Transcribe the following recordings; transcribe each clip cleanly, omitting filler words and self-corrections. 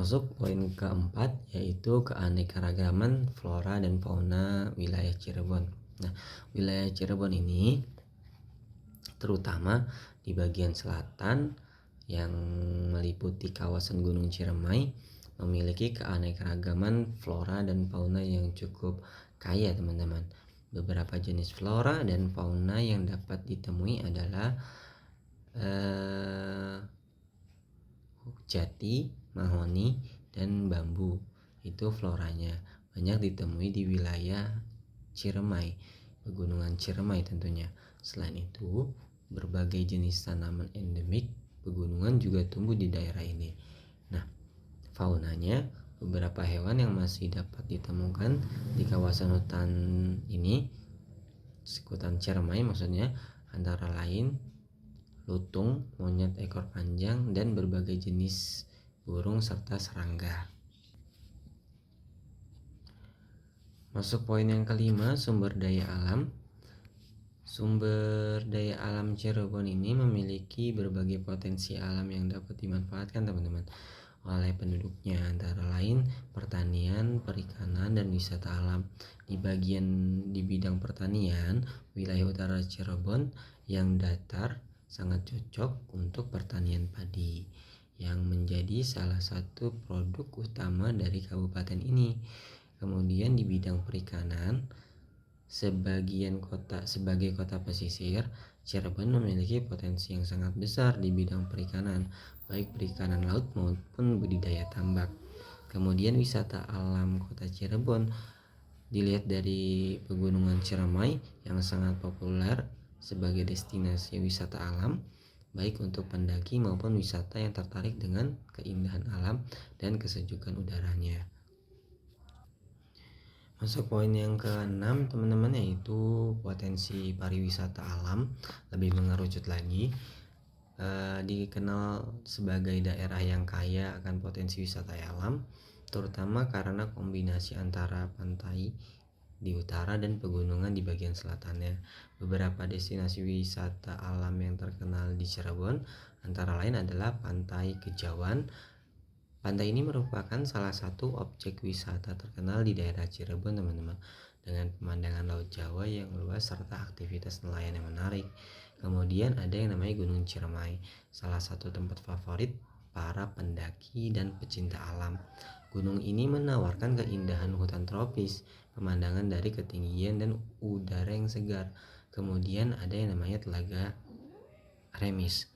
Masuk poin keempat, yaitu keanekaragaman flora dan fauna wilayah Cirebon. Nah, wilayah Cirebon ini terutama di bagian selatan yang meliputi kawasan Gunung Ciremai memiliki keanekaragaman flora dan fauna yang cukup kaya, teman-teman. Beberapa jenis flora dan fauna yang dapat ditemui adalah jati, mahoni, dan bambu. Itu floranya. Banyak ditemui di wilayah Ciremai, pegunungan Ciremai tentunya. Selain itu, berbagai jenis tanaman endemik pegunungan juga tumbuh di daerah ini. Nah, faunanya, beberapa hewan yang masih dapat ditemukan di kawasan hutan ini, hutan Ciremai maksudnya, antara lain lutung, monyet ekor panjang, dan berbagai jenis burung serta serangga. Masuk poin yang kelima, sumber daya alam. Sumber daya alam Cirebon ini memiliki berbagai potensi alam yang dapat dimanfaatkan, teman-teman, oleh penduduknya, antara lain pertanian, perikanan, dan wisata alam. Di bidang pertanian, wilayah utara Cirebon yang datar sangat cocok untuk pertanian padi yang menjadi salah satu produk utama dari kabupaten ini. Kemudian di bidang perikanan, sebagai kota pesisir, Cirebon memiliki potensi yang sangat besar di bidang perikanan, baik perikanan laut maupun budidaya tambak. Kemudian wisata alam kota Cirebon dilihat dari pegunungan Ciremai yang sangat populer sebagai destinasi wisata alam, baik untuk pendaki maupun wisata yang tertarik dengan keindahan alam dan kesejukan udaranya. Masuk poin yang ke-6, teman-teman, yaitu potensi pariwisata alam. Lebih mengerucut lagi, dikenal sebagai daerah yang kaya akan potensi wisata alam, terutama karena kombinasi antara pantai di utara dan pegunungan di bagian selatannya. Beberapa destinasi wisata alam yang terkenal di Cirebon antara lain adalah Pantai Kejawan. Pantai ini merupakan salah satu objek wisata terkenal di daerah Cirebon, teman-teman, dengan pemandangan Laut Jawa yang luas serta aktivitas nelayan yang menarik. Kemudian ada yang namanya Gunung Ciremai, salah satu tempat favorit para pendaki dan pecinta alam. Gunung ini menawarkan keindahan hutan tropis, pemandangan dari ketinggian, dan udara yang segar. Kemudian ada yang namanya Telaga Remis.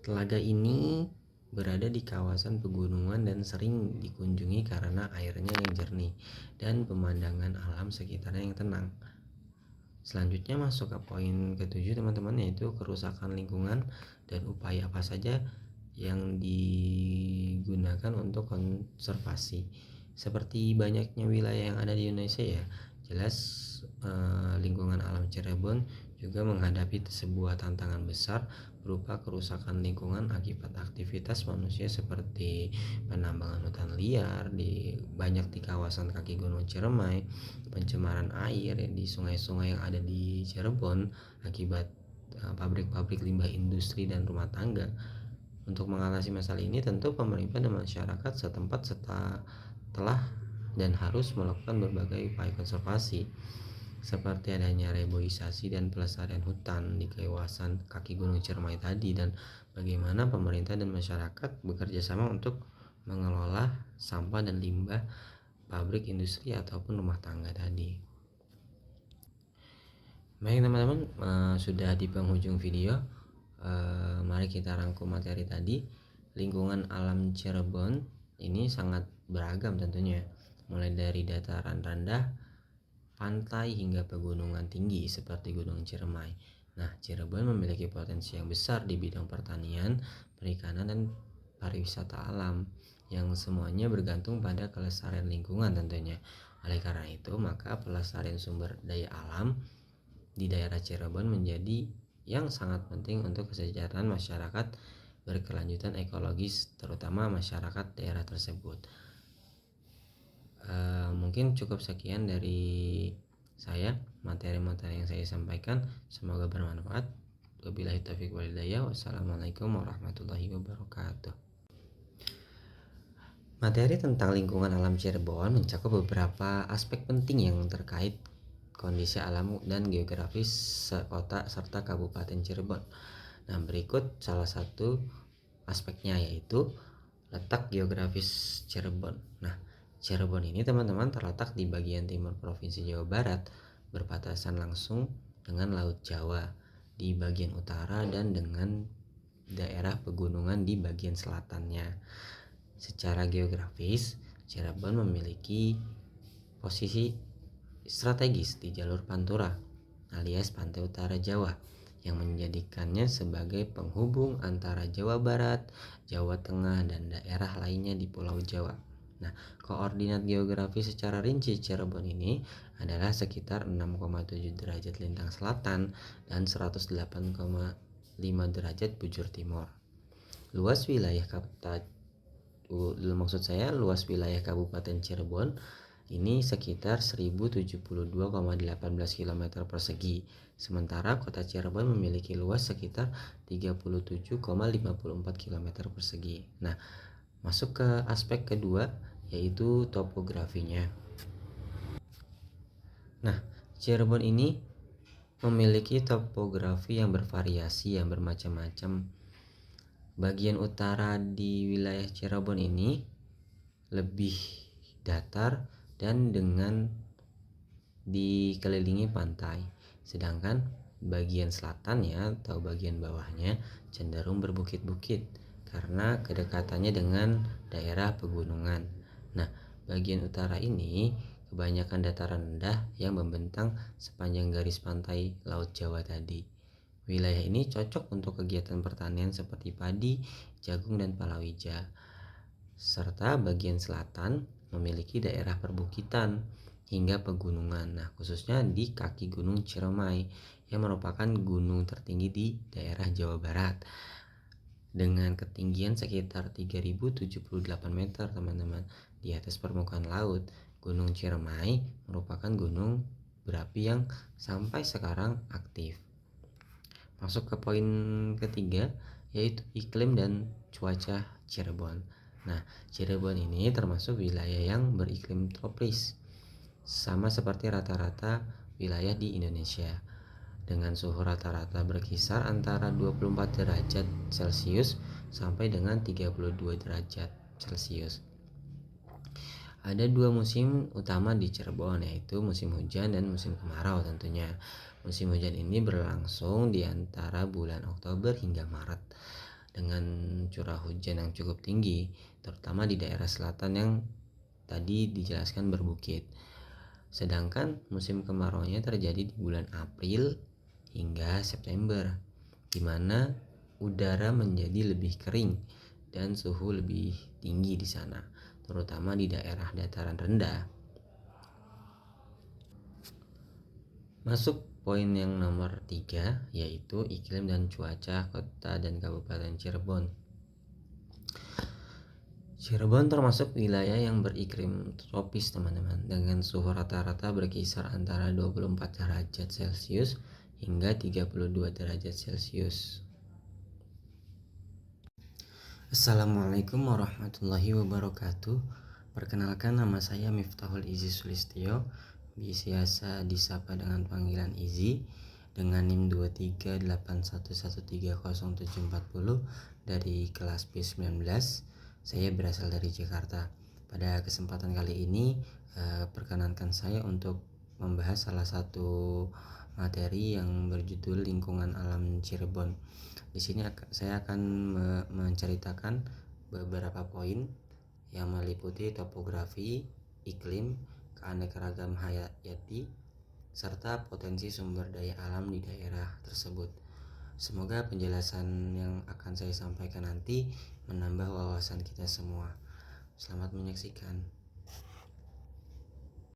Telaga ini berada di kawasan pegunungan dan sering dikunjungi karena airnya yang jernih dan pemandangan alam sekitarnya yang tenang. Selanjutnya masuk ke poin ke-7, teman-teman, yaitu kerusakan lingkungan dan upaya apa saja yang digunakan untuk konservasi. Seperti banyaknya wilayah yang ada di Indonesia ya, jelas lingkungan alam Cirebon juga menghadapi sebuah tantangan besar berupa kerusakan lingkungan akibat aktivitas manusia seperti penambangan hutan liar banyak di kawasan kaki Gunung Ciremai, pencemaran air di sungai-sungai yang ada di Cirebon akibat pabrik-pabrik limbah industri dan rumah tangga. Untuk mengatasi masalah ini, tentu pemerintah dan masyarakat setempat telah dan harus melakukan berbagai upaya konservasi, seperti adanya reboisasi dan pelestarian hutan di kawasan kaki Gunung Ciremai tadi, dan bagaimana pemerintah dan masyarakat bekerja sama untuk mengelola sampah dan limbah pabrik industri ataupun rumah tangga tadi. Baik, teman-teman, sudah di penghujung video. Mari kita rangkum materi tadi. Lingkungan alam Cirebon ini sangat beragam tentunya, mulai dari dataran rendah, pantai, hingga pegunungan tinggi seperti Gunung Ciremai. Nah, Cirebon memiliki potensi yang besar di bidang pertanian, perikanan, dan pariwisata alam yang semuanya bergantung pada kelestarian lingkungan tentunya. Oleh karena itu, maka pelestarian sumber daya alam di daerah Cirebon menjadi yang sangat penting untuk kesejahteraan masyarakat berkelanjutan ekologis, terutama masyarakat daerah tersebut. Mungkin cukup sekian dari saya, materi-materi yang saya sampaikan, semoga bermanfaat. Wabillahi taufiq wal hidayah. Wassalamualaikum warahmatullahi wabarakatuh. Materi tentang lingkungan alam Cirebon mencakup beberapa aspek penting yang terkait kondisi alam dan geografis kota serta Kabupaten Cirebon. Nah, berikut salah satu aspeknya, yaitu letak geografis Cirebon. Nah, Cirebon ini teman-teman terletak di bagian timur Provinsi Jawa Barat, berbatasan langsung dengan Laut Jawa di bagian utara dan dengan daerah pegunungan di bagian selatannya. Secara geografis, Cirebon memiliki posisi strategis di jalur Pantura alias Pantai Utara Jawa yang menjadikannya sebagai penghubung antara Jawa Barat, Jawa Tengah, dan daerah lainnya di Pulau Jawa. Nah, koordinat geografi secara rinci Cirebon ini adalah sekitar 6,7 derajat lintang selatan dan 108,5 derajat bujur timur. Luas wilayah luas wilayah Kabupaten Cirebon ini sekitar 1072,18 km persegi. Sementara kota Cirebon memiliki luas sekitar 37,54 km persegi. Nah, masuk ke aspek kedua, yaitu topografinya. Nah, Cirebon ini memiliki topografi yang bervariasi, yang bermacam-macam. Bagian utara di wilayah Cirebon ini lebih datar dan dengan dikelilingi pantai, sedangkan bagian selatannya atau bagian bawahnya cenderung berbukit-bukit karena kedekatannya dengan daerah pegunungan. Nah, bagian utara ini kebanyakan dataran rendah yang membentang sepanjang garis pantai Laut Jawa tadi. Wilayah ini cocok untuk kegiatan pertanian seperti padi, jagung, dan palawija. Serta bagian selatan memiliki daerah perbukitan hingga pegunungan. Nah, khususnya di kaki Gunung Ciremai yang merupakan gunung tertinggi di daerah Jawa Barat dengan ketinggian sekitar 3078 meter, teman-teman. Di atas permukaan laut, Gunung Ciremai merupakan gunung berapi yang sampai sekarang aktif. Masuk ke poin ketiga, yaitu iklim dan cuaca Cirebon. Nah, Cirebon ini termasuk wilayah yang beriklim tropis, sama seperti rata-rata wilayah di Indonesia, dengan suhu rata-rata berkisar antara 24 derajat Celcius sampai dengan 32 derajat Celcius. Ada dua musim utama di Cirebon, yaitu musim hujan dan musim kemarau tentunya. Musim hujan ini berlangsung di antara bulan Oktober hingga Maret dengan curah hujan yang cukup tinggi, terutama di daerah selatan yang tadi dijelaskan berbukit. Sedangkan musim kemaraunya terjadi di bulan April hingga September, di mana udara menjadi lebih kering dan suhu lebih tinggi di sana, terutama di daerah dataran rendah. Masuk poin yang nomor 3, yaitu iklim dan cuaca kota dan Kabupaten Cirebon. Cirebon termasuk wilayah yang beriklim tropis, teman-teman, dengan suhu rata-rata berkisar antara 24 derajat Celcius hingga 32 derajat Celcius. Assalamualaikum warahmatullahi wabarakatuh. Perkenalkan, nama saya Miftahul Izi Sulistyo, biasa disapa dengan panggilan Izi, dengan NIM 2381130740 dari kelas B19. Saya berasal dari Jakarta. Pada kesempatan kali ini, perkenankan saya untuk membahas salah satu materi yang berjudul lingkungan alam Cirebon. Di sini saya akan menceritakan beberapa poin yang meliputi topografi, iklim, keanekaragaman hayati, serta potensi sumber daya alam di daerah tersebut. Semoga penjelasan yang akan saya sampaikan nanti menambah wawasan kita semua. Selamat menyaksikan.